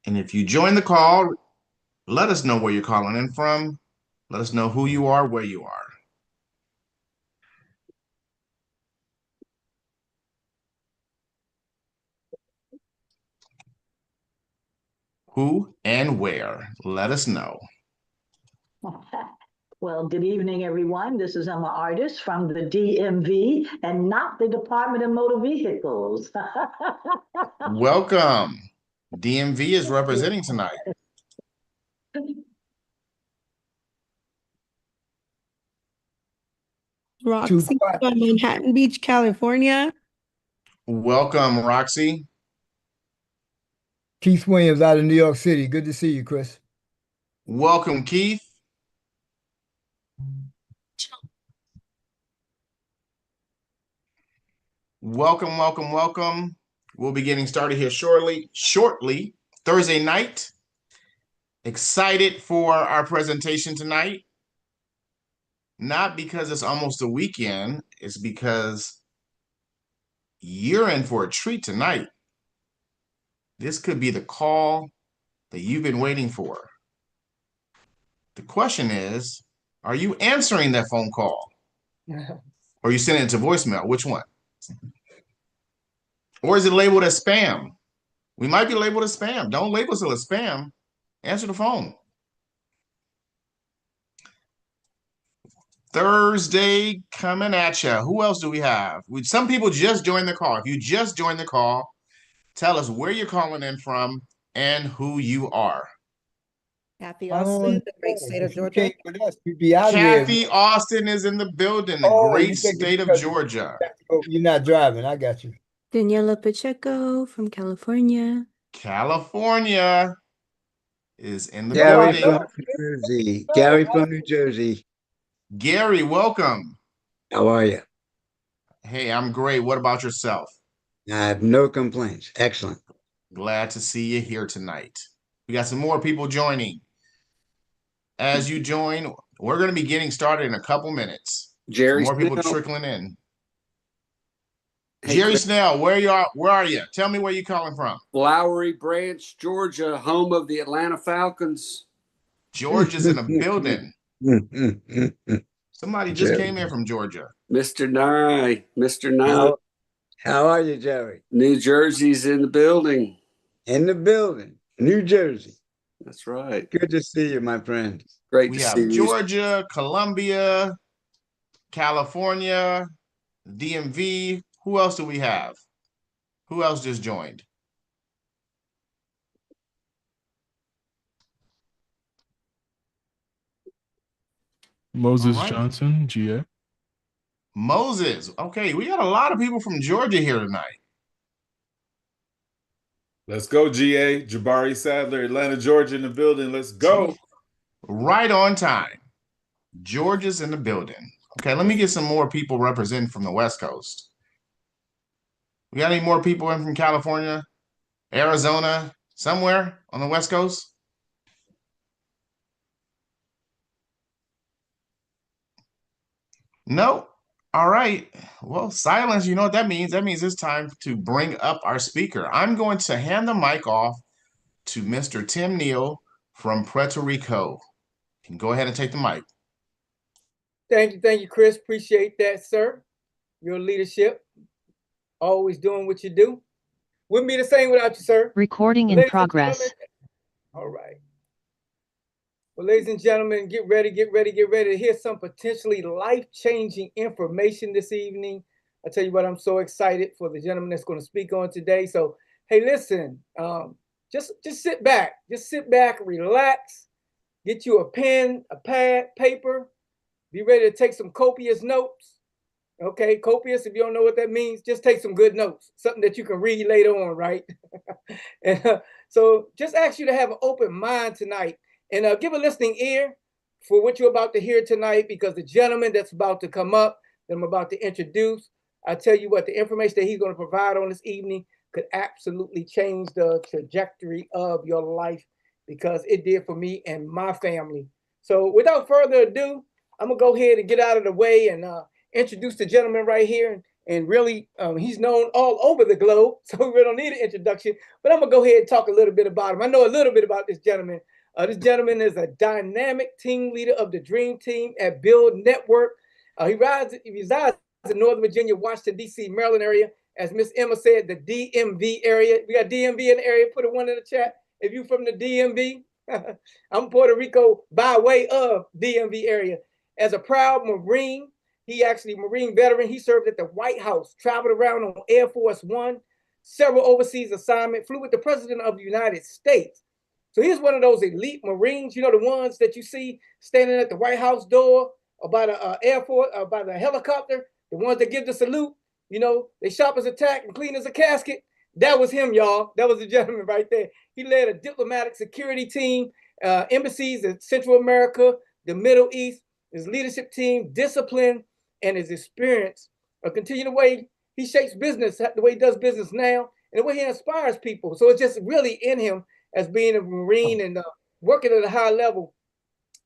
And if you join the call, let us know where you're calling in from. Let us know who you are, where you are. Who and where? Let us know. Well, good evening, everyone. This is Emma Artist from the DMV and not the Department of Motor Vehicles. Welcome. DMV is representing tonight. Roxy from Manhattan Beach, California. Welcome, Roxy. Keith Williams out of New York City. Good to see you, Chris. Welcome, Keith. Welcome, welcome, welcome. We'll be getting started here shortly. Thursday night. Excited for our presentation tonight. Not because it's almost a weekend, it's because you're in for a treat tonight. This could be the call that you've been waiting for. The question is, are you answering that phone call? Or are you sending it to voicemail? Which one? Or is it labeled as spam? We might be labeled as spam. Don't label us as spam. Answer the phone. Thursday coming at you. Who else do we have? Some people just joined the call. If you just joined the call, tell us where you're calling in from and who you are. Kathy Austin, the great state of Georgia. You'd be out Kathy of Austin is in the building, the great state of Georgia. You're not driving. I got you. Daniela Pacheco from California. California is in the Gary building. from New Jersey. Gary from New Jersey. Gary, welcome. How are you? Hey, I'm great. What about yourself? I have no complaints. Excellent. Glad to see you here tonight. We got some more people joining. As you join, we're going to be getting started in a couple minutes. Jerry, more people Snell. trickling in. Hey, Jerry Chris. Snell, where are you? Tell me where you're calling from. Flowery Branch, Georgia, home of the Atlanta Falcons. George is in a building. Somebody just came in from Georgia. Mr. Nye. Mr. Nye. How are you, Jerry? New Jersey's in the building. In the building. New Jersey. That's right. Good to see you, my friend. Great We to have see you. Georgia, Columbia, California, DMV. Who else do we have? Who else just joined? Moses Johnson, GA. Moses. Okay, we got a lot of people from Georgia here tonight. Let's go, GA. Jabari Sadler, Atlanta, Georgia in the building. Let's go. Right on time. Georgia's in the building. Okay, let me get some more people representing from the West Coast. We got any more people in from California, Arizona, somewhere on the West Coast? No. All right. Well, silence, you know what that means? That means it's time to bring up our speaker. I'm going to hand the mic off to Mr. Tim Neal from Puerto Rico. You can go ahead and take the mic. Thank you, Chris. Appreciate that, sir. Your leadership, always doing what you do. Wouldn't be the same without you, sir. Recording in progress. All right. Well, ladies and gentlemen, get ready to hear some potentially life-changing information this evening. I tell you what, I'm so excited for the gentleman that's going to speak on today. So, hey, listen, just sit back, relax, get you a pen, a pad, paper, be ready to take some copious notes. Okay, copious, if you don't know what that means, just take some good notes, something that you can read later on, right? And, so just ask you to have an open mind tonight and give a listening ear for what you're about to hear tonight, because the gentleman that's about to come up, that I'm about to introduce, I tell you what, the information that he's going to provide on this evening could absolutely change the trajectory of your life, because it did for me and my family. So without further ado, I'm going to go ahead and get out of the way and introduce the gentleman right here. And really, he's known all over the globe, so we don't need an introduction. But I'm gonna go ahead and talk a little bit about him. I know a little bit about this gentleman. This gentleman is a dynamic team leader of the Dream Team at BYLD Network. He resides in Northern Virginia, Washington, D.C., Maryland area. As Miss Emma said, the DMV area. We got DMV in the area. Put a one in the chat if you're from the DMV. I'm Puerto Rico by way of DMV area. As a proud Marine, he actually Marine veteran. He served at the White House, traveled around on Air Force One, several overseas assignments, flew with the President of the United States. So he's one of those elite Marines, you know, the ones that you see standing at the White House door or by the Air Force, or by the helicopter, the ones that give the salute, you know, they sharp as a tack and clean as a casket. That was him, y'all. That was the gentleman right there. He led a diplomatic security team, embassies in Central America, the Middle East. His leadership team, discipline, and his experience continue the way he shapes business, the way he does business now, and the way he inspires people. So it's just really in him as being a Marine and working at a high level.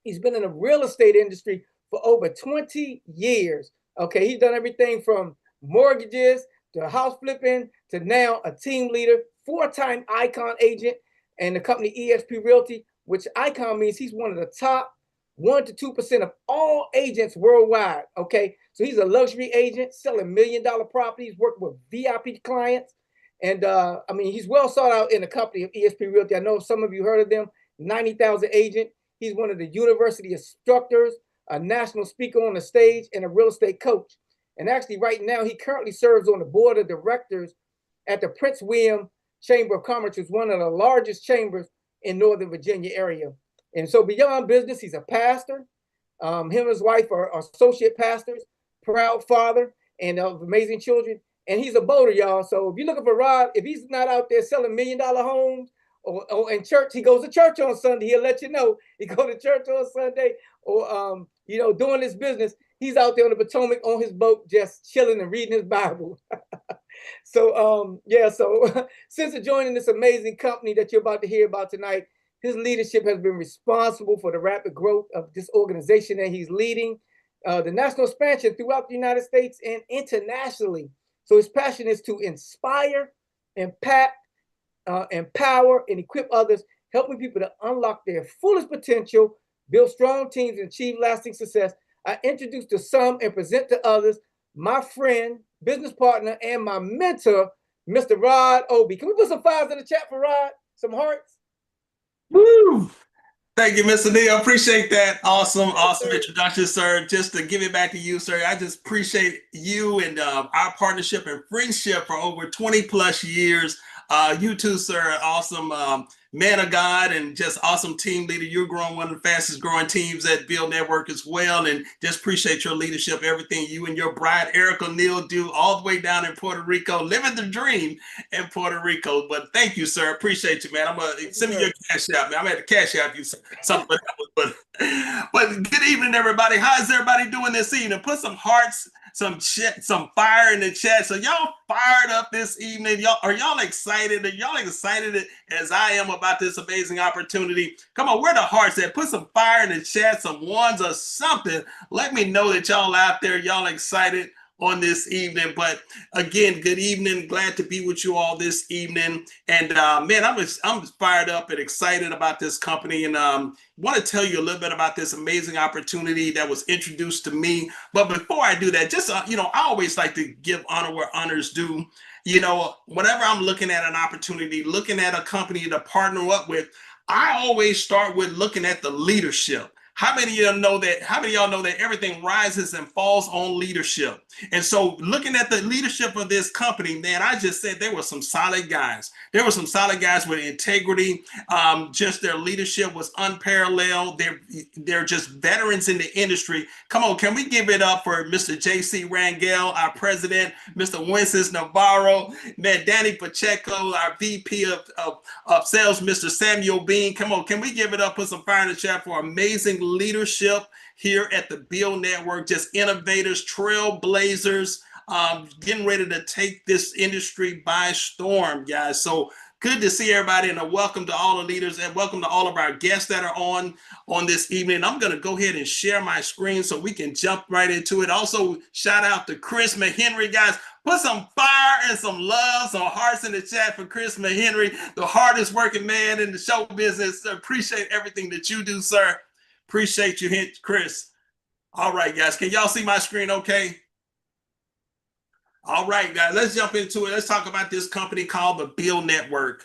He's been in the real estate industry for over 20 years. Okay, he's done everything from mortgages to house flipping to now a team leader, 4-time Icon agent, and the company EXP Realty, which Icon means he's one of the top 1 to 2% of all agents worldwide. Okay, so he's a luxury agent selling $1 million properties, working with VIP clients, and I mean he's well sought out in the company of EXP Realty. I know some of you heard of them. 90,000 agent. He's one of the university instructors, a national speaker on the stage, and a real estate coach. And actually, right now he currently serves on the board of directors at the Prince William Chamber of Commerce, which is one of the largest chambers in Northern Virginia area. And so beyond business, he's a pastor. Him and his wife are associate pastors, proud father, and of amazing children. And he's a boater, y'all. So if you're looking for Rod, if he's not out there selling $1 million homes or in church, he goes to church on Sunday. He'll let you know. He go to church on Sunday or, you know, doing his business. He's out there on the Potomac on his boat, just chilling and reading his Bible. So, yeah, so since joining this amazing company that you're about to hear about tonight, his leadership has been responsible for the rapid growth of this organization that he's leading, the national expansion throughout the United States and internationally. So his passion is to inspire, impact, empower, and equip others, helping people to unlock their fullest potential, build strong teams, and achieve lasting success. I introduce to some and present to others my friend, business partner, and my mentor, Mr. Rod Obi. Can we put some fives in the chat for Rod? Some hearts? Woo! Thank you, Mr. Neal. Appreciate that. Awesome introduction, sir. Just to give it back to you, sir. I just appreciate you and our partnership and friendship for over 20 plus years. You too, sir. Awesome man of God and just awesome team leader. You're growing one of the fastest growing teams at BYLD Network as well. And just appreciate your leadership, everything you and your bride, Erica Neal, do all the way down in Puerto Rico, living the dream in Puerto Rico. But thank you, sir. Appreciate you, man. I'm going to send me your cash out, man. I'm going to cash out you something. But good evening, everybody. How is everybody doing this evening? Put some hearts, some fire in the chat. So y'all fired up this evening. Are y'all excited? Are y'all excited as I am about this amazing opportunity? Come on, where the hearts at? Put some fire in the chat, some ones or something. Let me know that y'all out there, y'all excited on this evening. But again, good evening. Glad to be with you all this evening. And man, I'm fired up and excited about this company, and want to tell you a little bit about this amazing opportunity that was introduced to me. But before I do that, just you know, I always like to give honor where honors due. You know, whenever I'm looking at an opportunity, looking at a company to partner up with, I always start with looking at the leadership. How many of y'all know that? How many of y'all know that everything rises and falls on leadership? And so looking at the leadership of this company, man, I just said there were some solid guys. There were some solid guys with integrity. Just their leadership was unparalleled. They're just veterans in the industry. Come on, can we give it up for Mr. J.C. Rangel, our president, Mr. Wences Navarro, man, Danny Pacheco, our VP of sales, Mr. Samuel Bean. Come on, can we give it up, put some fire in the chat for amazing leadership here at the BYLD Network, just innovators, trailblazers, getting ready to take this industry by storm, guys. So Good to see everybody, and a welcome to all the leaders, and welcome to all of our guests that are on this evening. I'm going to go ahead and share my screen so we can jump right into it. Also, shout out to Chris McHenry, guys. Put some fire and some love, some hearts in the chat for Chris McHenry, the hardest working man in the show business. Appreciate everything that you do, sir. Appreciate you, Chris. All right, guys. Can y'all see my screen okay? All right, guys, let's jump into it. Let's talk about this company called the BYLD Network.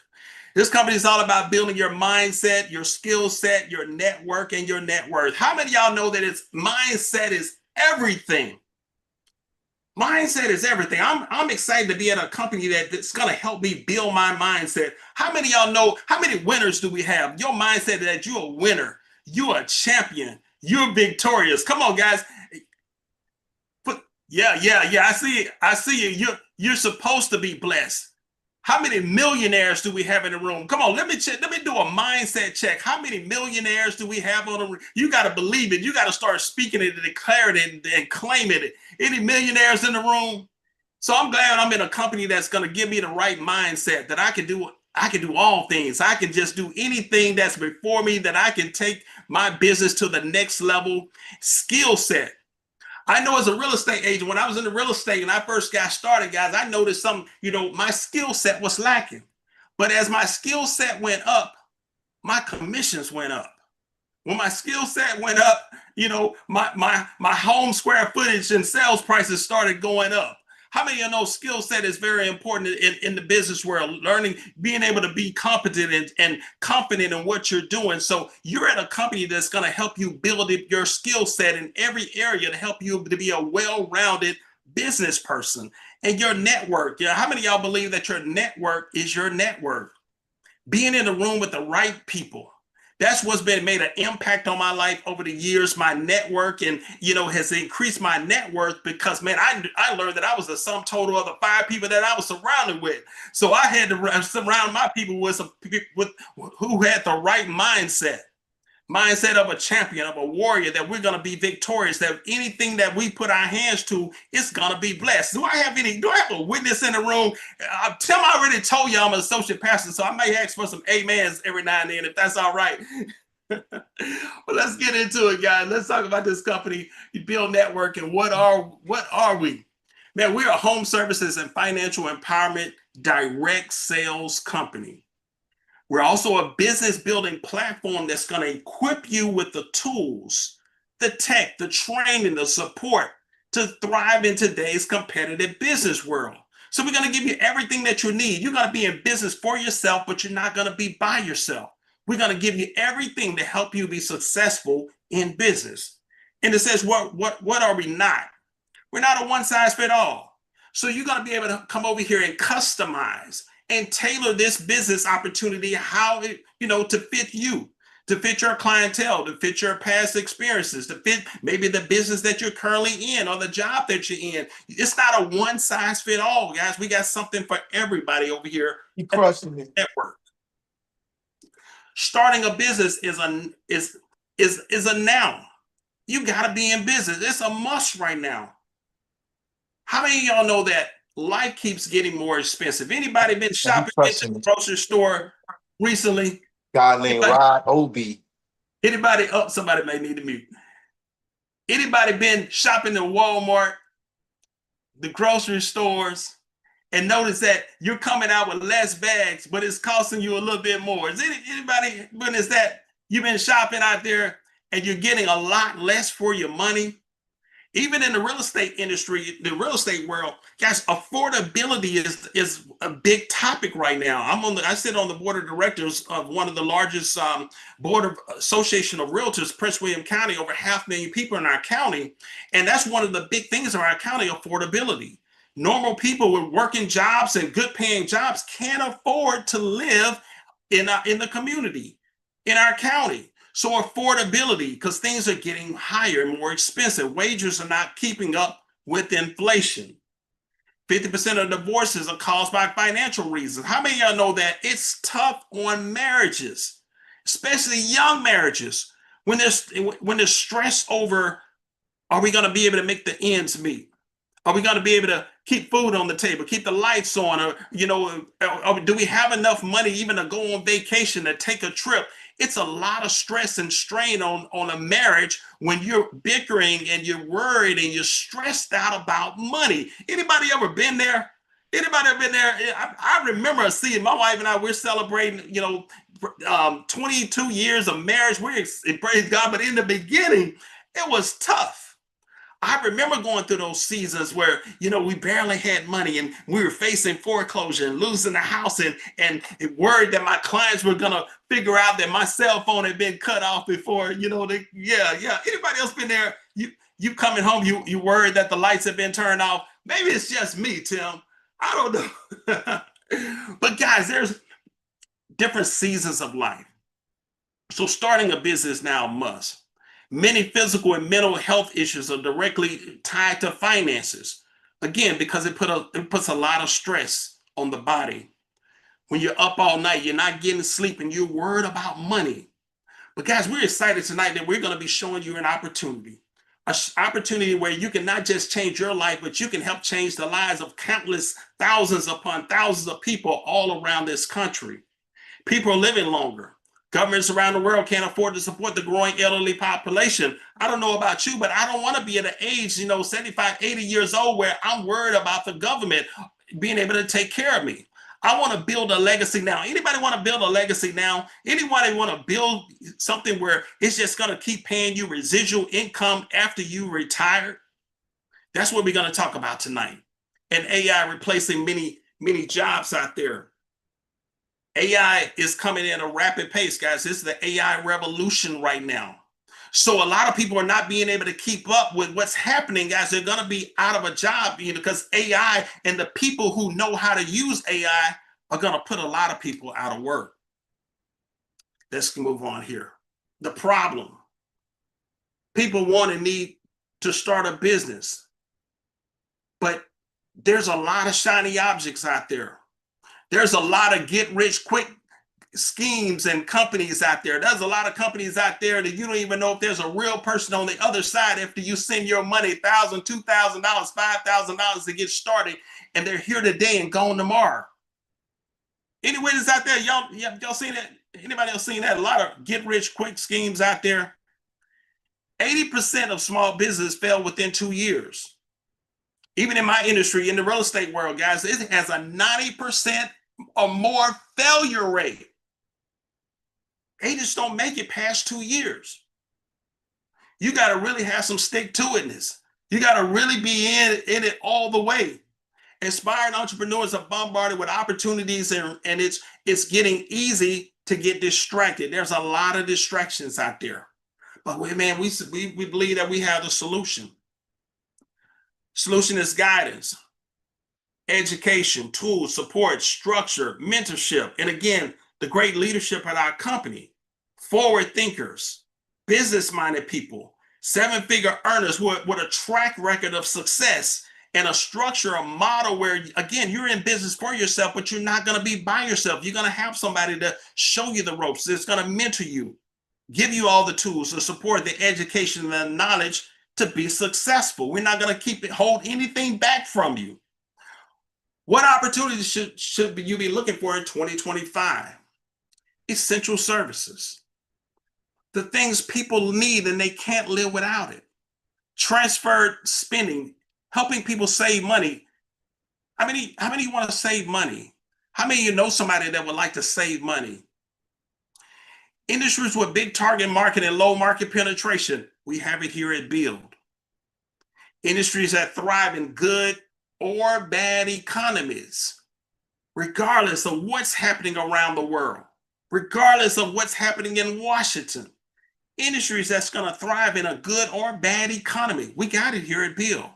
This company is all about building your mindset, your skill set, your network, and your net worth. How many of y'all know that mindset is everything? Mindset is everything. I'm excited to be at a company that's going to help me build my mindset. How many of y'all know, how many winners do we have? Your mindset is that you're a winner, you're a champion, you're victorious. Come on, guys. Yeah. I see you. You're supposed to be blessed. How many millionaires do we have in the room? Come on, let me check. Let me do a mindset check. How many millionaires do we have on the room? You got to believe it. You got to start speaking it and declaring it and claiming it. Any millionaires in the room? So I'm glad I'm in a company that's going to give me the right mindset, that I can do all things. I can just do anything that's before me, that I can take my business to the next level. Skill set. I know as a real estate agent, when I was in the real estate and I first got started, guys, I noticed my skill set was lacking. But as my skill set went up, my commissions went up. When my skill set went up, my home square footage and sales prices started going up. How many of you know skill set is very important in the business world? Learning, being able to be competent and confident in what you're doing. So you're at a company that's going to help you build your skill set in every area to help you to be a well-rounded business person. And your network. How many of y'all believe that your network is your network? Being in the room with the right people. That's what's been made an impact on my life over the years, my network, and has increased my net worth because, man, I learned that I was the sum total of the 5 people that I was surrounded with. So I had to surround my people with some people who had the right mindset of a champion, of a warrior, that we're going to be victorious, that anything that we put our hands to is going to be blessed. Do I have a witness in the room? Tim already told you I'm an associate pastor, so I may ask for some amens every now and then, if that's all right. But let's get into it, guys. Let's talk about this company, BYLD Network, and what are we? Man, we're a home services and financial empowerment direct sales company. We're also a business building platform that's going to equip you with the tools, the tech, the training, the support to thrive in today's competitive business world. So we're going to give you everything that you need. You're going to be in business for yourself, but you're not going to be by yourself. We're going to give you everything to help you be successful in business. And it says, what are we not? We're not a one size fit all. So you're going to be able to come over here and customize and tailor this business opportunity to fit you, to fit your clientele, to fit your past experiences, to fit maybe the business that you're currently in or the job that you're in. It's not a one size fit all, guys. We got something for everybody over here. You crushing it. Network. Starting a business is a noun. You got to be in business. It's a must right now. How many of y'all know that life keeps getting more expensive? Anybody been shopping at the grocery store recently? Godlin Rod OB. Anybody? Oh, somebody may need to mute. Anybody been shopping in Walmart, the grocery stores, and notice that you're coming out with less bags, but it's costing you a little bit more? Is anybody witness that? You've been shopping out there and you're getting a lot less for your money? Even in the real estate industry, the real estate world, guys, affordability is a big topic right now. I sit on the board of directors of one of the largest board of association of realtors, Prince William County, over 500,000 people in our county. And that's one of the big things of our county, affordability. Normal people with working jobs and good paying jobs can't afford to live in the community, in our county. So affordability, because things are getting higher and more expensive. Wages are not keeping up with inflation. 50% of divorces are caused by financial reasons. How many of y'all know that it's tough on marriages, especially young marriages, when there's stress over, are we going to be able to make the ends meet? Are we going to be able to keep food on the table, keep the lights on, or, you know, do we have enough money even to go on vacation, to take a trip? It's a lot of stress and strain on a marriage when you're bickering and you're worried and you're stressed out about money. Anybody ever been there? Anybody ever been there? I remember seeing my wife and I, we're celebrating, 22 years of marriage. Praise God, but in the beginning, it was tough. I remember going through those seasons where, we barely had money and we were facing foreclosure and losing the house and worried that my clients were going to figure out that my cell phone had been cut off before, Anybody else been there? You coming home, you worried that the lights have been turned off. Maybe it's just me, Tim. I don't know. But guys, there's different seasons of life. So starting a business now must. Many physical and mental health issues are directly tied to finances. Again, because it puts a lot of stress on the body. When you're up all night, you're not getting sleep, and you're worried about money. But guys, we're excited tonight that we're going to be showing you an opportunity where you can not just change your life, but you can help change the lives of countless thousands upon thousands of people all around this country. People are living longer. Governments around the world can't afford to support the growing elderly population. I don't know about you, but I don't want to be at an age, 75, 80 years old where I'm worried about the government being able to take care of me. I want to build a legacy now. Anybody want to build a legacy now? Anybody want to build something where it's just going to keep paying you residual income after you retire? That's what we're going to talk about tonight. And AI replacing many, many jobs out there. AI is coming in a rapid pace, guys. This is the AI revolution right now. So a lot of people are not being able to keep up with what's happening, guys. They're going to be out of a job, because AI and the people who know how to use AI are going to put a lot of people out of work. Let's move on here. The problem. People want and need to start a business, but there's a lot of shiny objects out there. There's a lot of get-rich-quick schemes and companies out there. There's a lot of companies out there that you don't even know if there's a real person on the other side after you send your money, $1,000, $2,000, $5,000 to get started, and they're here today and gone tomorrow. Anyway, that's out there. Y'all seen that? Anybody else seen that? A lot of get-rich-quick schemes out there. 80% of small business fail within 2 years. Even in my industry, in the real estate world, guys, it has a 90% or more failure rate. They just don't make it past 2 years. You got to really have some stick-to-itness. You got to really be in it all the way. Inspired entrepreneurs are bombarded with opportunities, and it's getting easy to get distracted. There's a lot of distractions out there. But we believe that we have the solution. Solution is guidance, education, tools, support, structure, mentorship, and again, the great leadership at our company, forward thinkers, business-minded people, seven-figure earners with a track record of success and a structure, a model where, again, you're in business for yourself, but you're not going to be by yourself. You're going to have somebody to show you the ropes. That's going to mentor you, give you all the tools, the support, the education, and the knowledge to be successful. We're not going to hold anything back from you. What opportunities should you be looking for in 2025? Essential services. The things people need and they can't live without it. Transferred spending, helping people save money. How many want to save money? How many of you know somebody that would like to save money? Industries with big target market and low market penetration. We have it here at BYLD. Industries that thrive in good or bad economies, regardless of what's happening around the world, regardless of what's happening in Washington. Industries that's going to thrive in a good or bad economy. We got it here at BYLD.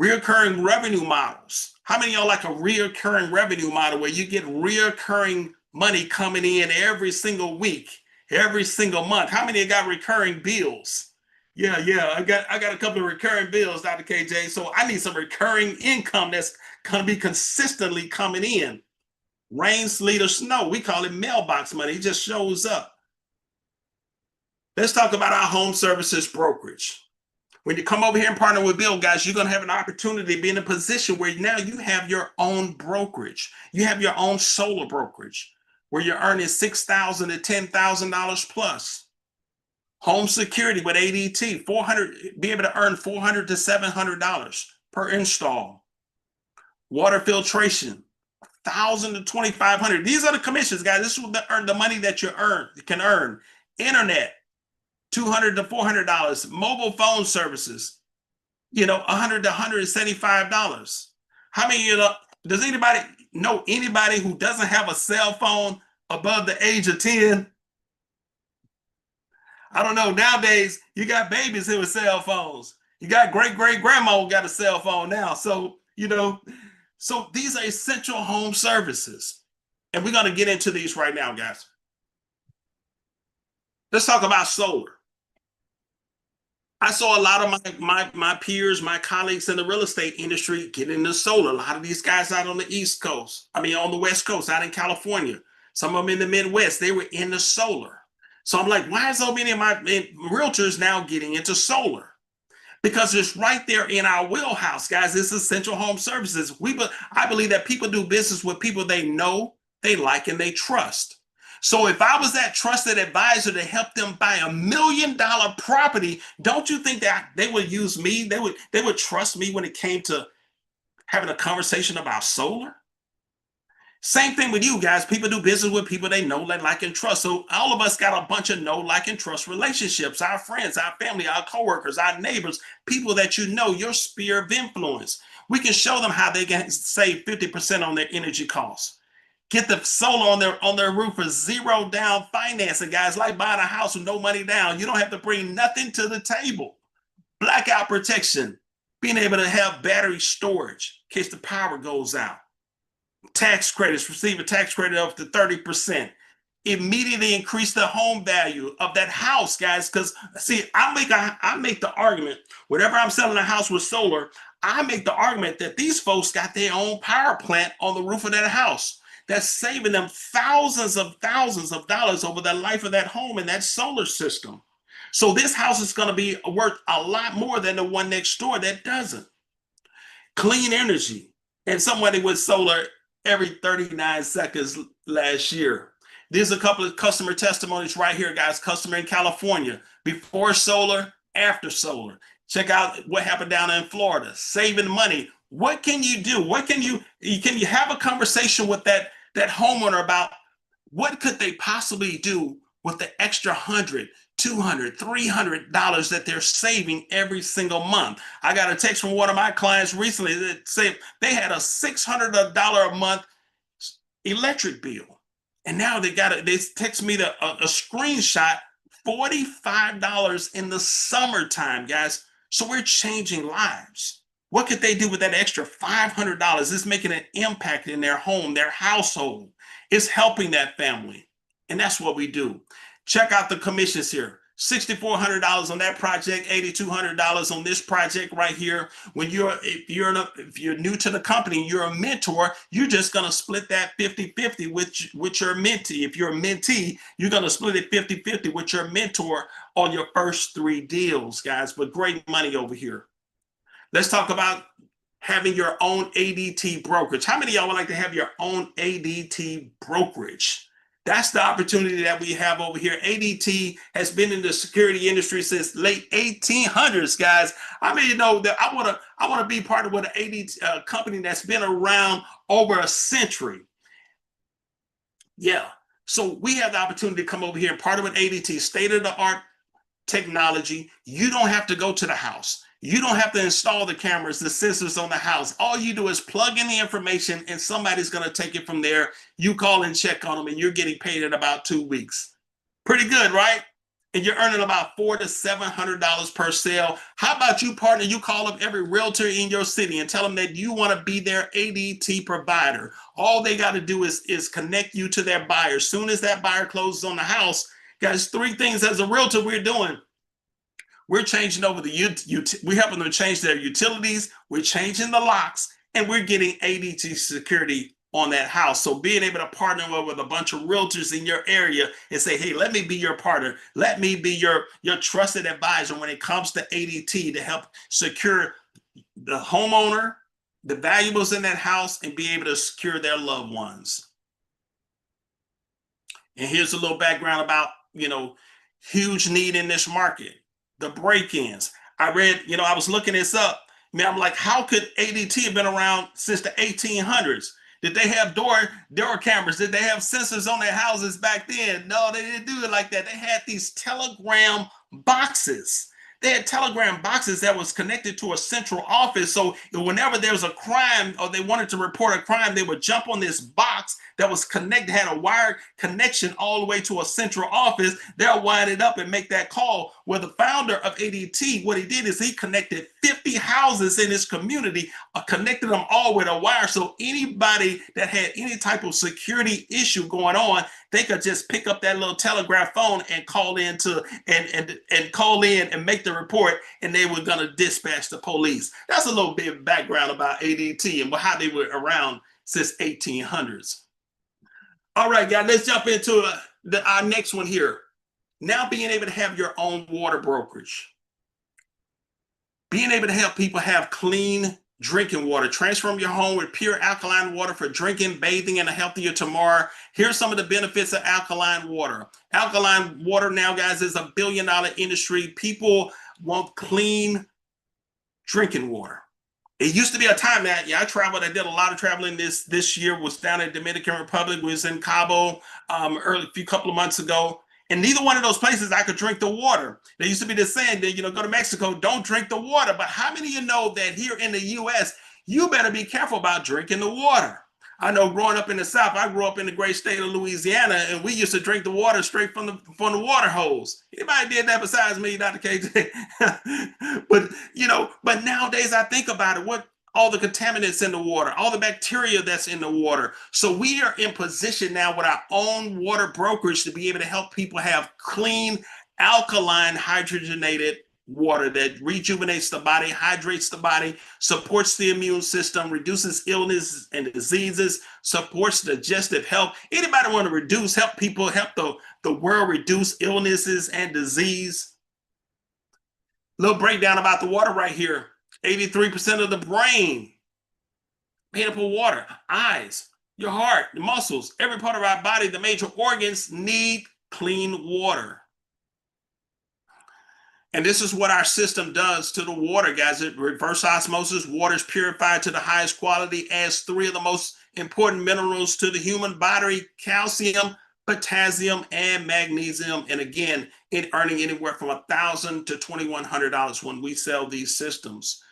Reoccurring revenue models. How many of y'all like a reoccurring revenue model where you get reoccurring money coming in every single week, every single month? How many of you got recurring bills? Yeah, I got a couple of recurring bills, Dr. KJ. So I need some recurring income that's going to be consistently coming in. Rain, sleet, or snow. We call it mailbox money. It just shows up. Let's talk about our home services brokerage. When you come over here and partner with Bill, guys, you're going to have an opportunity to be in a position where now you have your own brokerage. You have your own solar brokerage where you're earning $6,000 to $10,000 plus. Home security with ADT, be able to earn $400 to $700 per install. Water filtration, $1,000 to $2,500. These are the commissions, guys. This is the money that you can earn. Internet, $200 to $400. Mobile phone services, $100 to $175. How many does anybody know anybody who doesn't have a cell phone above the age of 10? I don't know. Nowadays, you got babies here with cell phones. You got great-great-grandma who got a cell phone now. So, so these are essential home services. And we're going to get into these right now, guys. Let's talk about solar. I saw a lot of my peers, my colleagues in the real estate industry get into solar. A lot of these guys out on the East Coast, on the West Coast, out in California, some of them in the Midwest, they were into solar. So I'm like, why is so many of my realtors now getting into solar? Because it's right there in our wheelhouse, guys. It's essential home services. I believe that people do business with people they know, they like, and they trust. So if I was that trusted advisor to help them buy $1 million property, don't you think that they would use me? They would trust me when it came to having a conversation about solar? Same thing with you guys. People do business with people they know, they like, and trust. So all of us got a bunch of know, like, and trust relationships. Our friends, our family, our coworkers, our neighbors, people that your sphere of influence. We can show them how they can save 50% on their energy costs. Get the solar on their roof for zero down financing, guys. Like buying a house with no money down. You don't have to bring nothing to the table. Blackout protection, being able to have battery storage in case the power goes out. Tax credits, receive a tax credit up to 30%. Immediately increase the home value of that house, guys. Because see, I make the argument, whenever I'm selling a house with solar, I make the argument that these folks got their own power plant on the roof of that house. That's saving them thousands of dollars over the life of that home and that solar system. So this house is going to be worth a lot more than the one next door that doesn't. Clean energy. And somebody with solar every 39 seconds last year. There's a couple of customer testimonies right here, guys. Customer in California, before solar, after solar. Check out what happened down in Florida, saving money. What can you do? Can you have a conversation with that homeowner about what could they possibly do with the extra $100, $200, $300 that they're saving every single month? I got a text from one of my clients recently that said they had a $600 a month electric bill. And now they text me a screenshot, $45 in the summertime, guys. So we're changing lives. What could they do with that extra $500? It's making an impact in their home, their household. It's helping that family. And that's what we do. Check out the commissions here. $6,400 on that project, $8,200 on this project right here. If you're new to the company, you're a mentor, you're just going to split that 50-50 with your mentee. If you're a mentee, you're going to split it 50-50 with your mentor on your first 3 deals, guys. But great money over here. Let's talk about having your own ADT brokerage. How many of y'all would like to have your own ADT brokerage? That's the opportunity that we have over here. ADT has been in the security industry since late 1800s, guys. I mean, that I want to be part of an ADT company that's been around over a century. Yeah. So we have the opportunity to come over here and part of an ADT, state-of-the-art technology. You don't have to go to the house. You don't have to install the cameras, the sensors on the house. All you do is plug in the information and somebody's going to take it from there. You call and check on them and you're getting paid in about 2 weeks. Pretty good, right? And you're earning about $400 to $700 per sale. How about you, partner? You call up every realtor in your city and tell them that you want to be their ADT provider. All they got to do is connect you to their buyer. As soon as that buyer closes on the house, guys, 3 things as a realtor we're doing. We're changing over we're helping them change their utilities. We're changing the locks and we're getting ADT security on that house. So being able to partner with a bunch of realtors in your area and say, hey, let me be your partner. Let me be your trusted advisor when it comes to ADT to help secure the homeowner, the valuables in that house, and be able to secure their loved ones. And here's a little background about, huge need in this market, the break-ins. I read, I was looking this up. Man, I'm like, how could ADT have been around since the 1800s? Did they have door cameras? Did they have sensors on their houses back then? No, they didn't do it like that. They had these telegram boxes. They had telegram boxes that was connected to a central office. So whenever there was a crime or they wanted to report a crime, they would jump on this box that was connected, had a wired connection all the way to a central office. They'll wind it up and make that call. Well, the founder of ADT, what he did is he connected 50 houses in his community, connected them all with a wire. So anybody that had any type of security issue going on, they could just pick up that little telegraph phone and call in and call in and make the report, and they were gonna dispatch the police. That's a little bit of background about ADT and how they were around since 1800s. All right, guys, let's jump into our next one here. Now being able to have your own water brokerage. Being able to help people have clean drinking water. Transform your home with pure alkaline water for drinking, bathing, and a healthier tomorrow. Here's some of the benefits of alkaline water. Alkaline water now, guys, is $1 billion industry. People want clean drinking water. It used to be a time that, I traveled. I did a lot of traveling this year. Was down in Dominican Republic, was in Cabo a couple of months ago. And neither one of those places I could drink the water. There used to be this saying that, go to Mexico, don't drink the water. But how many of you know that here in the US, you better be careful about drinking the water? I know growing up in the South, I grew up in the great state of Louisiana, and we used to drink the water straight from the water hose. Anybody did that besides me, Dr. KJ? But nowadays I think about it, all the contaminants in the water, all the bacteria that's in the water. So we are in position now with our own water brokerage to be able to help people have clean, alkaline, hydrogenated water that rejuvenates the body, hydrates the body, supports the immune system, reduces illness and diseases, supports digestive health. Anybody want to help people, help the world reduce illnesses and disease? Little breakdown about the water right here. 83% of the brain made up of water. Eyes, your heart, the muscles, every part of our body, the major organs need clean water. And this is what our system does to the water, guys. It reverse osmosis. Water is purified to the highest quality, adds 3 of the most important minerals to the human body: calcium, potassium, and magnesium. And again, it earning anywhere from $1,000 to $2,100 when we sell these systems.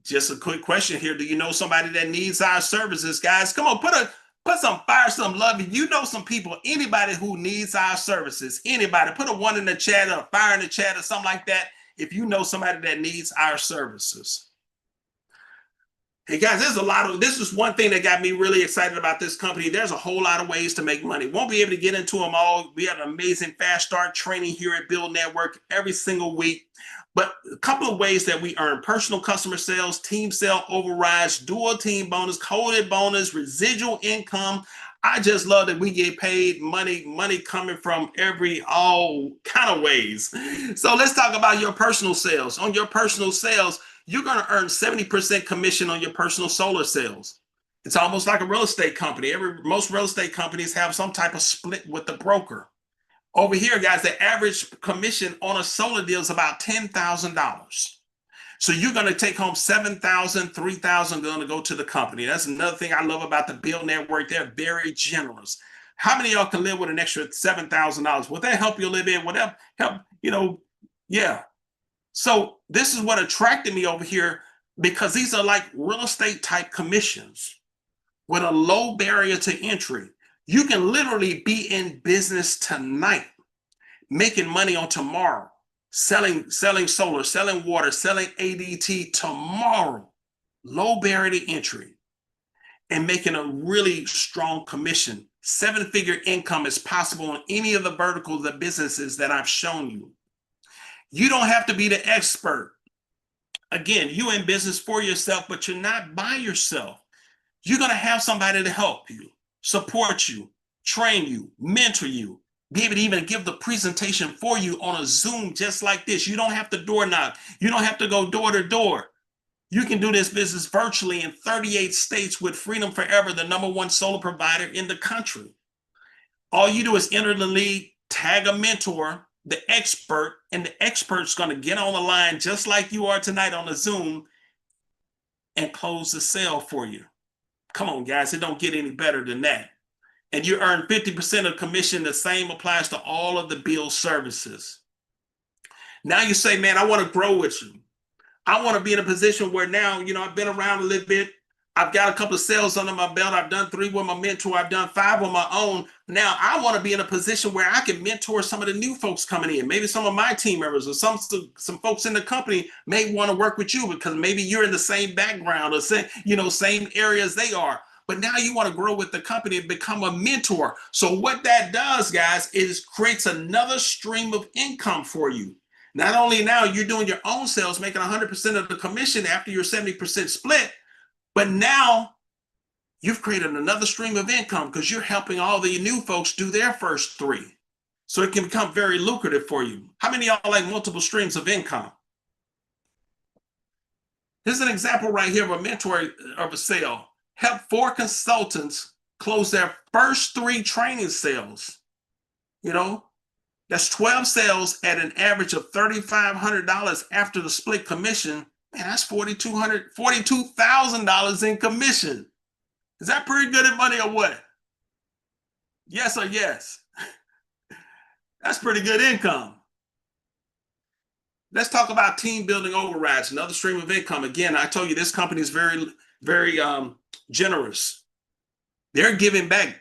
Just a quick question here. Do you know somebody that needs our services, guys? Come on, put some fire, some love. You know some people, anybody who needs our services, anybody, put a 1 in the chat or a fire in the chat or something like that if you know somebody that needs our services. Hey guys, this is one thing that got me really excited about this company. There's a whole lot of ways to make money. Won't be able to get into them all. We have an amazing fast start training here at BYLD Network every single week. But a couple of ways that we earn: personal customer sales, team sale overrides, dual team bonus, coded bonus, residual income. I just love that we get paid money coming from all kind of ways. So let's talk about your personal sales. On your personal sales, you're going to earn 70% commission on your personal solar sales. It's almost like a real estate company. Most real estate companies have some type of split with the broker. Over here, guys, the average commission on a solar deal is about $10,000. So you're going to take home $7,000, $3,000 going to go to the company. That's another thing I love about the BYLD Network. They're very generous. How many of y'all can live with an extra $7,000? Would that help you a little bit? Would that help, yeah. So this is what attracted me over here, because these are like real estate type commissions with a low barrier to entry. You can literally be in business tonight, making money on tomorrow, selling solar, selling water, selling ADT tomorrow, low barrier to entry, and making a really strong commission. 7-figure income is possible in any of the verticals of businesses that I've shown you. You don't have to be the expert. Again, you're in business for yourself, but you're not by yourself. You're going to have somebody to help you, support you, train you, mentor you, be able to even give the presentation for you on a Zoom just like this. You don't have to door knock. You don't have to go door to door. You can do this business virtually in 38 states with Freedom Forever, the #1 solar provider in the country. All you do is enter the league, tag a mentor, the expert, and the expert's going to get on the line just like you are tonight on the Zoom and close the sale for you. Come on, guys, it don't get any better than that. And you earn 50% of commission. The same applies to all of the BYLD services. Now you say, man, I want to grow with you. I want to be in a position where now, I've been around a little bit. I've got a couple of sales under my belt. I've done 3 with my mentor. I've done 5 on my own. Now I want to be in a position where I can mentor some of the new folks coming in. Maybe some of my team members or some folks in the company may want to work with you because maybe you're in the same background or same areas they are. But now you want to grow with the company and become a mentor. So what that does, guys, is creates another stream of income for you. Not only now you're doing your own sales, making 100% of the commission after your 70% split, but now you've created another stream of income because you're helping all the new folks do their first 3. So it can become very lucrative for you. How many of y'all like multiple streams of income? Here's an example right here of a mentor of a sale. Help 4 consultants close their first 3 training sales. That's 12 sales at an average of $3,500 after the split commission. Man, that's $42,000 in commission. Is that pretty good at money or what? Yes or yes? That's pretty good income. Let's talk about team building overrides, another stream of income. Again, I told you this company is very, very generous. They're giving back.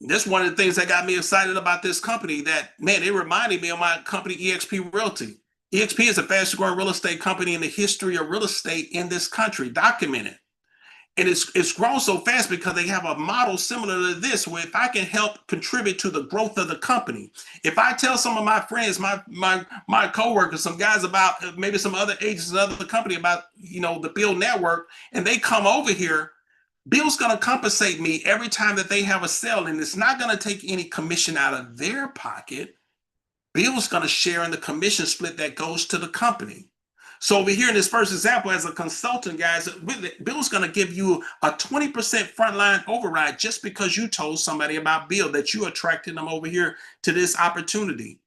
That's one of the things that got me excited about this company. That, man, it reminded me of my company, eXp Realty. eXp is the fastest growing real estate company in the history of real estate in this country, documented. And it's grown so fast because they have a model similar to this, where if I can help contribute to the growth of the company, if I tell some of my friends, my coworkers, some guys about maybe some other agents and other company about the BYLD network, and they come over here, BYLD's going to compensate me every time that they have a sale, and it's not going to take any commission out of their pocket. BYLD's going to share in the commission split that goes to the company. So over here in this first example, as a consultant, guys, BYLD's going to give you a 20% frontline override just because you told somebody about BYLD, that you attracted them over here to this opportunity.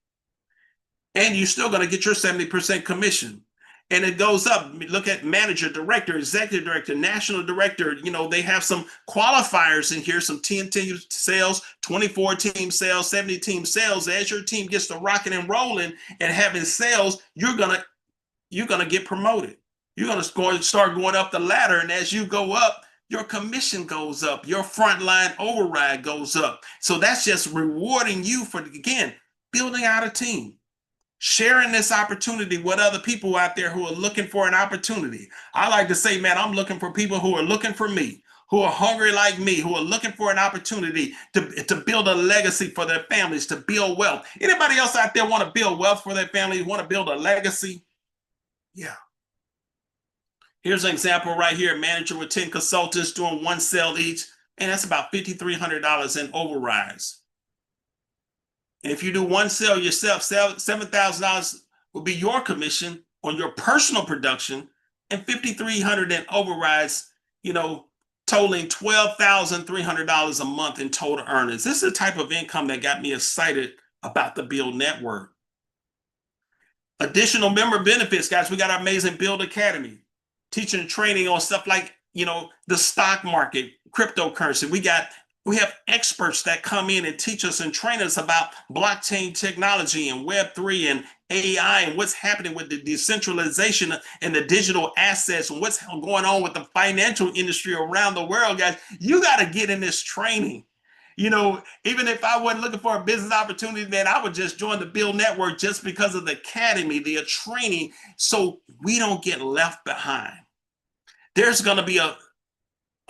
And you're still going to get your 70% commission. And it goes up. Look at manager, director, executive director, national director. They have some qualifiers in here, some 10 team sales, 24 team sales, 70 team sales. As your team gets to rocking and rolling and having sales, you're gonna get promoted. You're gonna start going up the ladder. And as you go up, your commission goes up, your frontline override goes up. So that's just rewarding you for, again, building out a team. Sharing this opportunity with other people out there who are looking for an opportunity. I like to say, man, I'm looking for people who are looking for me, who are hungry like me, who are looking for an opportunity to build a legacy for their families, to build wealth. Anybody else out there want to build wealth for their family, want to build a legacy? Yeah. Here's an example right here. Manager with 10 consultants doing 1 sale each, and that's about $5,300 in overrides. And if you do 1 sale yourself, $7,000 will be your commission on your personal production, and $5,300 in overrides, totaling $12,300 a month in total earnings. This is the type of income that got me excited about the BYLD network. Additional member benefits, guys. We got our amazing BYLD Academy, teaching and training on stuff like, the stock market, cryptocurrency. We have experts that come in and teach us and train us about blockchain technology and Web3 and AI and what's happening with the decentralization and the digital assets and what's going on with the financial industry around the world, guys. You got to get in this training. Even if I wasn't looking for a business opportunity, man, I would just join the BYLD network just because of the academy, the training, so we don't get left behind. There's going to be a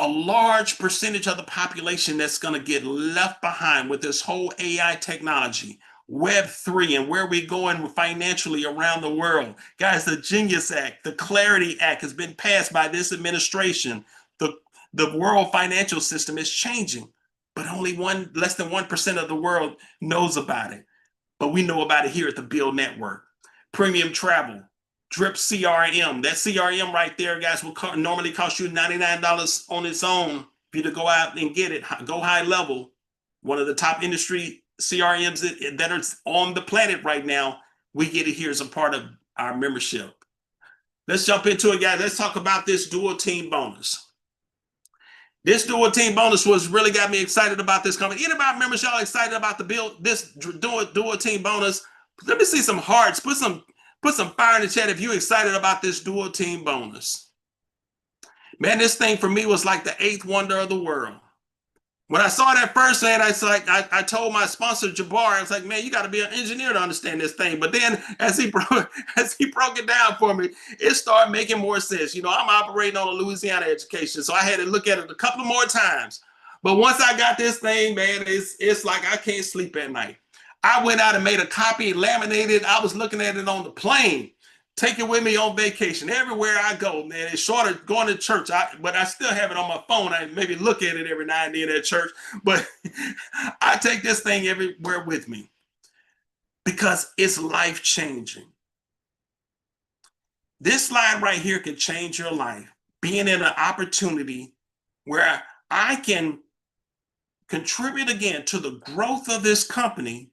large percentage of the population that's going to get left behind with this whole AI technology, Web3, and where we're going financially around the world. Guys, the Genius Act, the Clarity Act has been passed by this administration. the world financial system is changing, but only less than 1% of the world knows about it. But we know about it here at the BYLD Network. Premium travel, Drip CRM. That CRM right there, guys, will normally cost you $99 on its own for you to go out and get it. Go high level. One of the top industry CRMs that are on the planet right now. We get it here as a part of our membership. Let's jump into it, guys. Let's talk about this dual team bonus. This dual team bonus was really got me excited about this company. Anybody members, y'all excited about this dual team bonus? Let me see some hearts. Put some fire in the chat if you're excited about this dual team bonus. Man, this thing for me was like the eighth wonder of the world. When I saw that first, man, I told my sponsor Jabbar, I was like, man, you got to be an engineer to understand this thing. But then as he broke it down for me, it started making more sense. You know, I'm operating on a Louisiana education, so I had to look at it a couple more times. But once I got this thing, man, it's like I can't sleep at night. I went out and made a copy, laminated. I was looking at it on the plane. Take it with me on vacation. Everywhere I go, man. It's short of going to church, but I still have it on my phone. I maybe look at it every now and then at church, but I take this thing everywhere with me because it's life-changing. This slide right here can change your life. Being in an opportunity where I can contribute again to the growth of this company.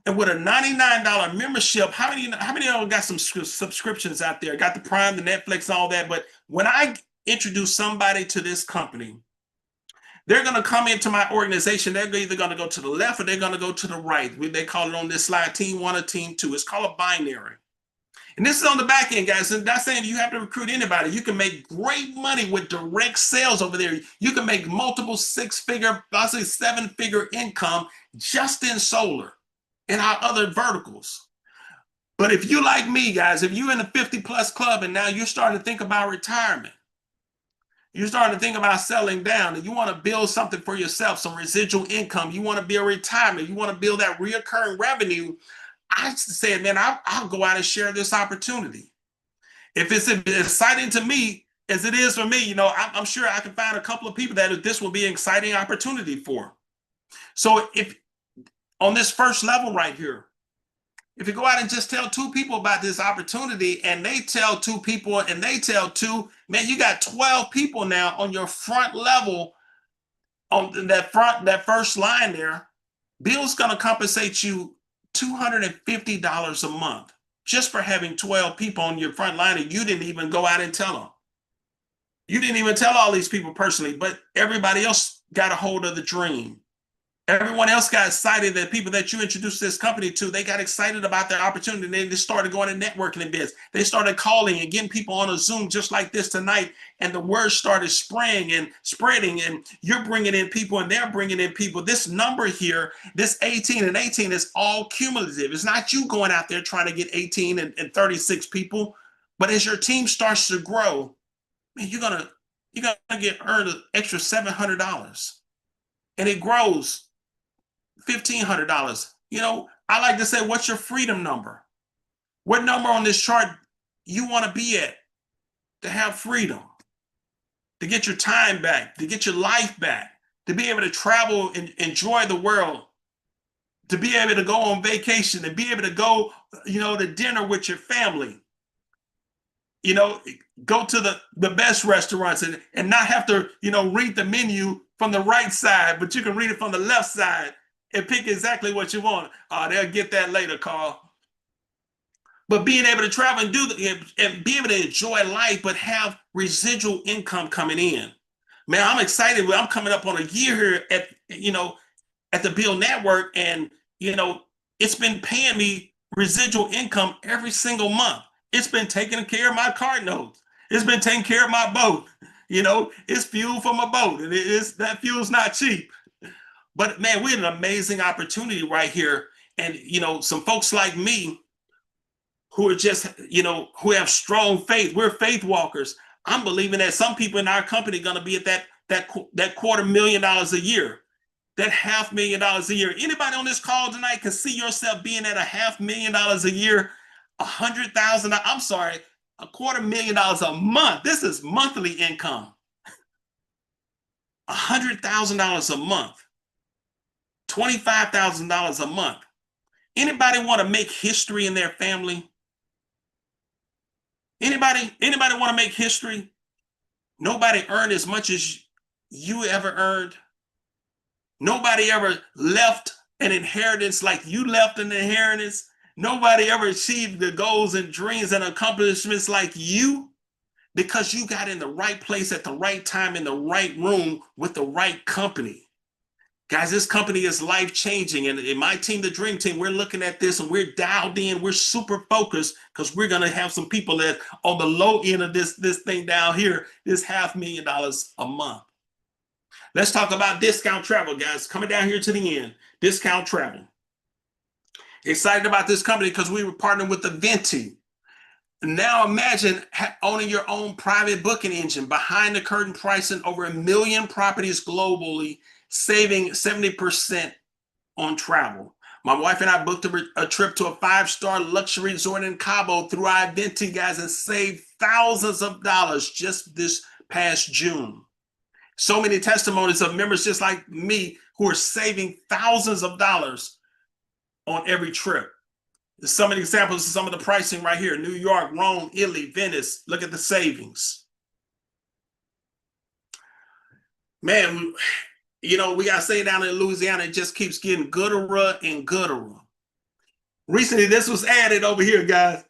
And with a $99 membership, how many of y'all got some subscriptions out there? Got the Prime, the Netflix, all that. But when I introduce somebody to this company, they're going to come into my organization. They're either going to go to the left or they're going to go to the right. They call it on this slide, team 1 or team 2. It's called a binary. And this is on the back end, guys. And not saying you have to recruit anybody. You can make great money with direct sales over there. You can make multiple 6-figure, possibly 7-figure income just in solar and our other verticals. But if you like me, guys, if you're in the 50+ club and now you're starting to think about retirement, you're starting to think about selling down and you want to build something for yourself, some residual income, you want to build retirement, you want to build that reoccurring revenue, I said, man, I'll go out and share this opportunity. If it's exciting to me as it is for me, you know, I'm sure I can find a couple of people that this will be an exciting opportunity for. So if on this first level right here, if you go out and just tell 2 people about this opportunity and they tell 2 people and they tell 2, man, you got 12 people now on your front level on that first line there. BYLD's going to compensate you $250 a month just for having 12 people on your front line and you didn't even go out and tell them. You didn't even tell all these people personally, but everybody else got a hold of the dream. Everyone else got excited that people that you introduced this company to, they got excited about their opportunity. And they just started going to networking events. They started calling and getting people on a Zoom just like this tonight. And the word started spreading and you're bringing in people and they're bringing in people. This number here, this 18 and 18 is all cumulative. It's not you going out there trying to get 18 and 36 people. But as your team starts to grow, man, you're gonna earn an extra $700. And it grows. $1,500. You know, I like to say, what's your freedom number? What number on this chart you want to be at to have freedom, to get your time back, to get your life back, to be able to travel and enjoy the world, to be able to go on vacation and be able to go, you know, to dinner with your family, you know, go to the best restaurants and not have to, you know, read the menu from the right side, but you can read it from the left side and pick exactly what you want. They'll get that later, Carl. But being able to travel and and be able to enjoy life, but have residual income coming in. Man, I'm excited. I'm coming up on a year here at the BYLD Network, and you know, it's been paying me residual income every single month. It's been taking care of my car notes. It's been taking care of my boat. You know, it's fuel for my boat, and that fuel's not cheap. But man, we had an amazing opportunity right here. And, you know, some folks like me who are just, you know, who have strong faith. We're faith walkers. I'm believing that some people in our company are going to be at that $250,000 a year, that $500,000 a year. Anybody on this call tonight can see yourself being at $500,000 a year, $100,000. I'm sorry, $250,000 a month. This is monthly income. $100,000 a month, $25,000 a month. Anybody want to make history in their family? Anybody want to make history? Nobody earned as much as you ever earned. Nobody ever left an inheritance like you left an inheritance. Nobody ever achieved the goals and dreams and accomplishments like you, because you got in the right place at the right time in the right room with the right company. Guys, this company is life-changing. And in my team, the Dream Team, we're looking at this and we're dialed in. We're super focused because we're going to have some people that on the low end of this thing down here, this $500,000 a month. Let's talk about discount travel, guys. Coming down here to the end, discount travel. Excited about this company because we were partnering with the Venti. Now imagine owning your own private booking engine, behind the curtain pricing over 1 million properties globally, saving 70% on travel. My wife and I booked a trip to a 5-star luxury resort in Cabo through our Venti, guys, and saved thousands of dollars just this past June. So many testimonies of members just like me who are saving thousands of dollars on every trip. Some of the examples of some of the pricing right here: New York, Rome, Italy, Venice. Look at the savings. Man, you know, we got to say down in Louisiana, it just keeps getting gooder and gooder. Recently, this was added over here, guys.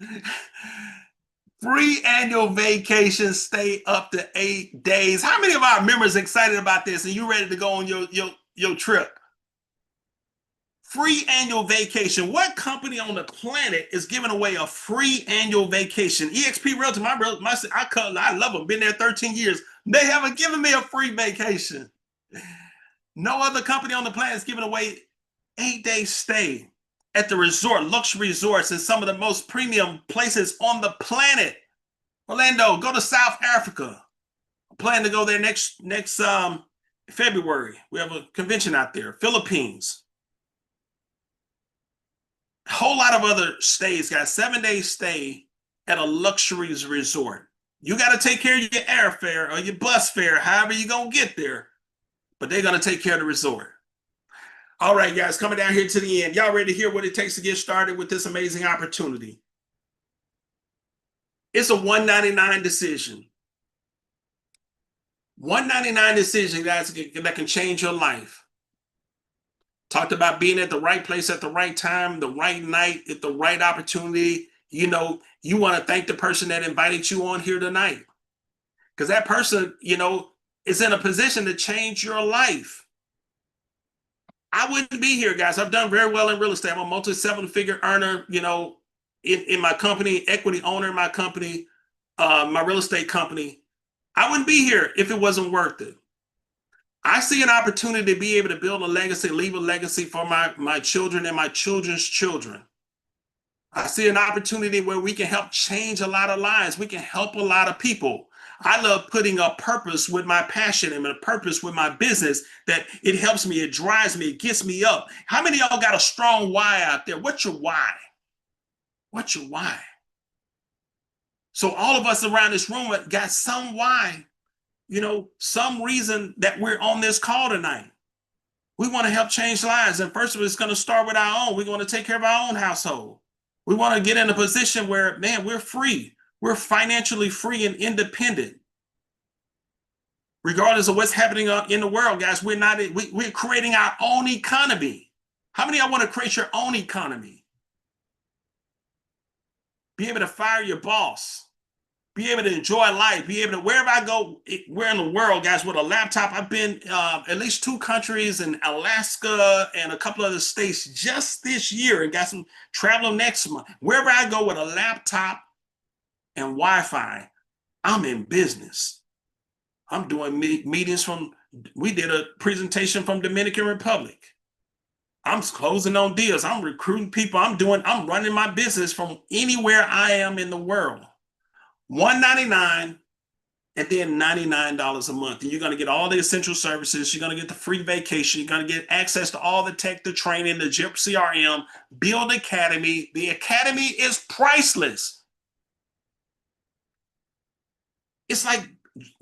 Free annual vacation stay up to 8 days. How many of our members are excited about this and you ready to go on your trip? Free annual vacation. What company on the planet is giving away a free annual vacation? eXp Realty, I love them. Been there 13 years. They haven't given me a free vacation. No other company on the planet is giving away 8-day stay at the resort, luxury resorts, in some of the most premium places on the planet. Orlando, go to South Africa. I plan to go there next February. We have a convention out there. Philippines. A whole lot of other stays, guys. 7-day stay at a luxury resort. You got to take care of your airfare or your bus fare, however you're going to get there. But they're going to take care of the resort. All right, guys, coming down here to the end. Y'all ready to hear what it takes to get started with this amazing opportunity? It's a $199 decision. $199 decision, guys, that can change your life. Talked about being at the right place at the right time, the right night, at the right opportunity. You know, you want to thank the person that invited you on here tonight, because that person, you know, is in a position to change your life. I wouldn't be here, guys. I've done very well in real estate. I'm a multi-7-figure earner, you know, in my company, equity owner in my company, my real estate company. I wouldn't be here if it wasn't worth it. I see an opportunity to be able to build a legacy, leave a legacy for my children and my children's children. I see an opportunity where we can help change a lot of lives. We can help a lot of people. I love putting a purpose with my passion and a purpose with my business, that it helps me, it drives me, it gets me up. How many of y'all got a strong why out there? What's your why? What's your why? So all of us around this room got some why, you know, some reason that we're on this call tonight. We want to help change lives. And first of all, it's going to start with our own. We want to take care of our own household. We want to get in a position where, man, we're free. We're financially free and independent. Regardless of what's happening in the world, guys, we're creating our own economy. How many of y'all want to create your own economy? Be able to fire your boss. Be able to enjoy life. Be able to, wherever I go, where in the world, guys, with a laptop. I've been at least 2 countries in Alaska and a couple other states just this year, and got some traveling next month. Wherever I go with a laptop and Wi-Fi, I'm in business. I'm doing meetings we did a presentation from Dominican Republic. I'm closing on deals. I'm recruiting people. I'm running my business from anywhere I am in the world. $199 and then $99 a month. And you're going to get all the essential services. You're going to get the free vacation. You're going to get access to all the tech, the training, the JIP CRM, BYLD Academy. The Academy is priceless. It's like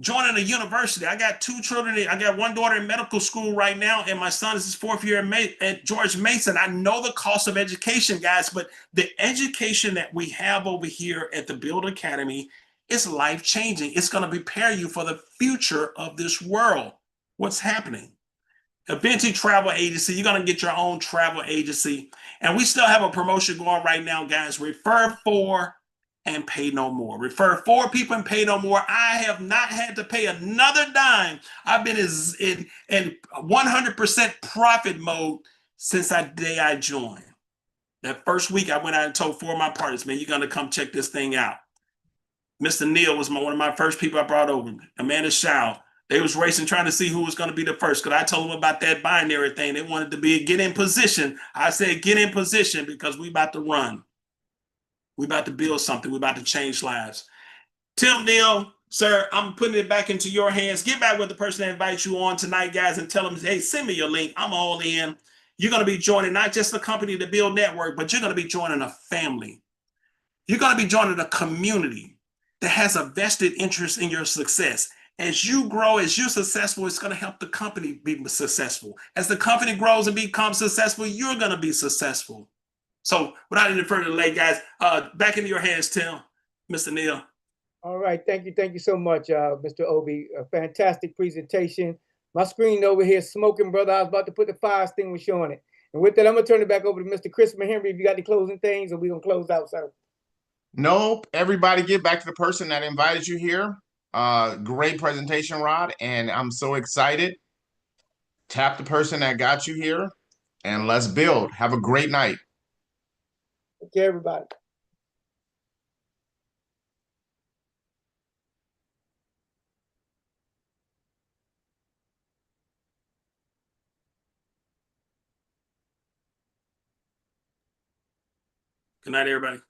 joining a university. I got 2 children. I got 1 daughter in medical school right now, and my son is his 4th year at George Mason. I know the cost of education, guys, but the education that we have over here at the BYLD Academy is life-changing. It's going to prepare you for the future of this world. What's happening? A Venti travel agency, you're going to get your own travel agency. And we still have a promotion going right now, guys. Refer 4 and pay no more. Refer 4 people and pay no more. I have not had to pay another dime. I've been in 100% profit mode since that day I joined. That first week, I went out and told 4 of my partners, man, you're going to come check this thing out. Mr. Neal was one of my first people I brought over. Amanda Shaw. They was racing, trying to see who was going to be the first. Because I told them about that binary thing. They wanted to get in position. I said, get in position because we about to run. We about to build something. We about to change lives. Tim Neal, sir, I'm putting it back into your hands. Get back with the person that invites you on tonight, guys, and tell them, hey, send me your link. I'm all in. You're going to be joining not just the company, the BYLD Network, but you're going to be joining a family. You're going to be joining a community that has a vested interest in your success. As you grow, as you're successful, it's going to help the company be successful. As the company grows and becomes successful, you're going to be successful. So without any further delay, guys, back into your hands, Tim, Mr. Neal. All right. Thank you so much, Mr. Obi. A fantastic presentation. My screen over here smoking, brother. I was about to put the fire extinguisher on it. And with that, I'm going to turn it back over to Mr. Christopher Henry. If you got the closing things, or we're going to close out, sir. Nope. Everybody get back to the person that invited you here. Great presentation, Rod. And I'm so excited. Tap the person that got you here and let's build. Have a great night. Take care, everybody. Good night, everybody.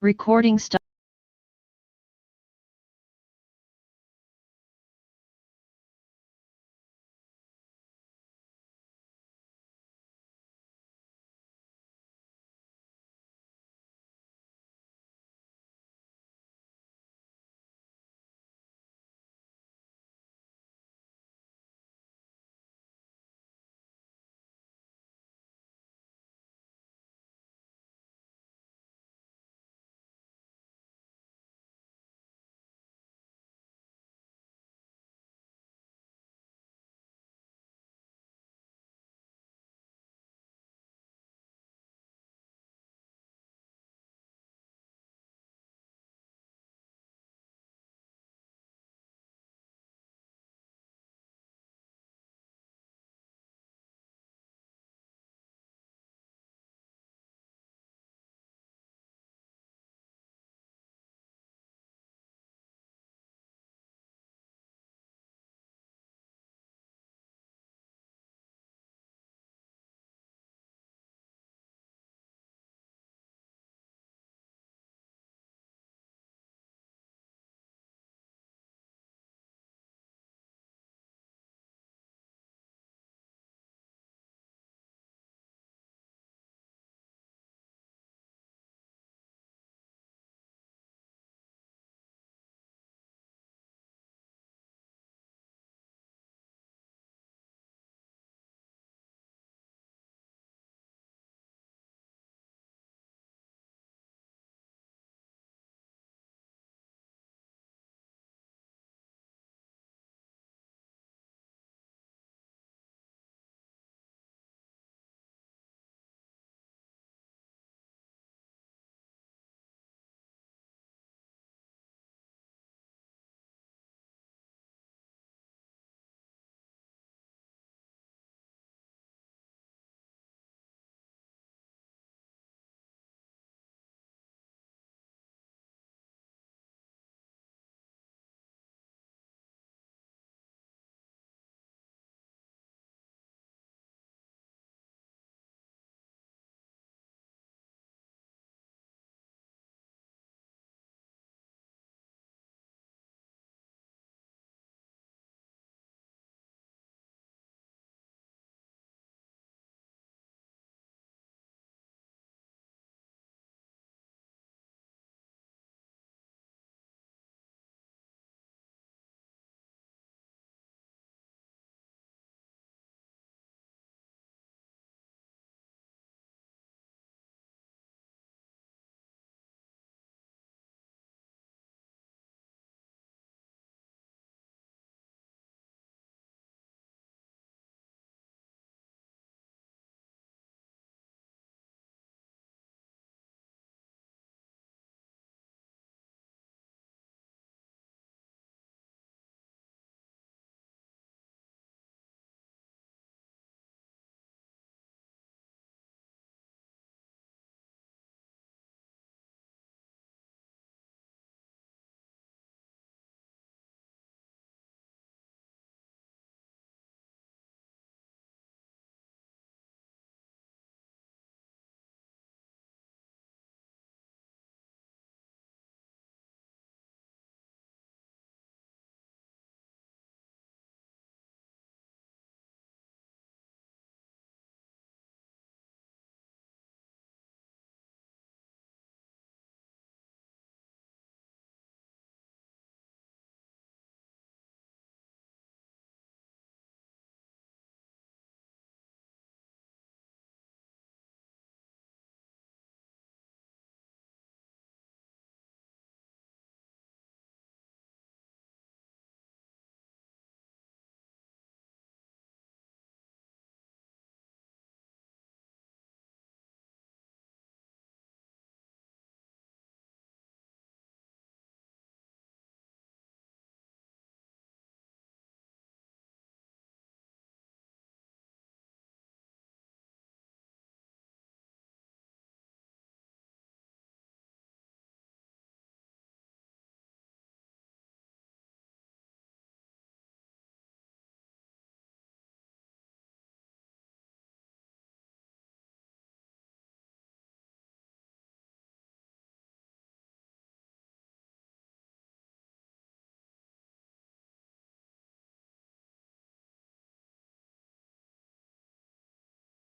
Recording stop.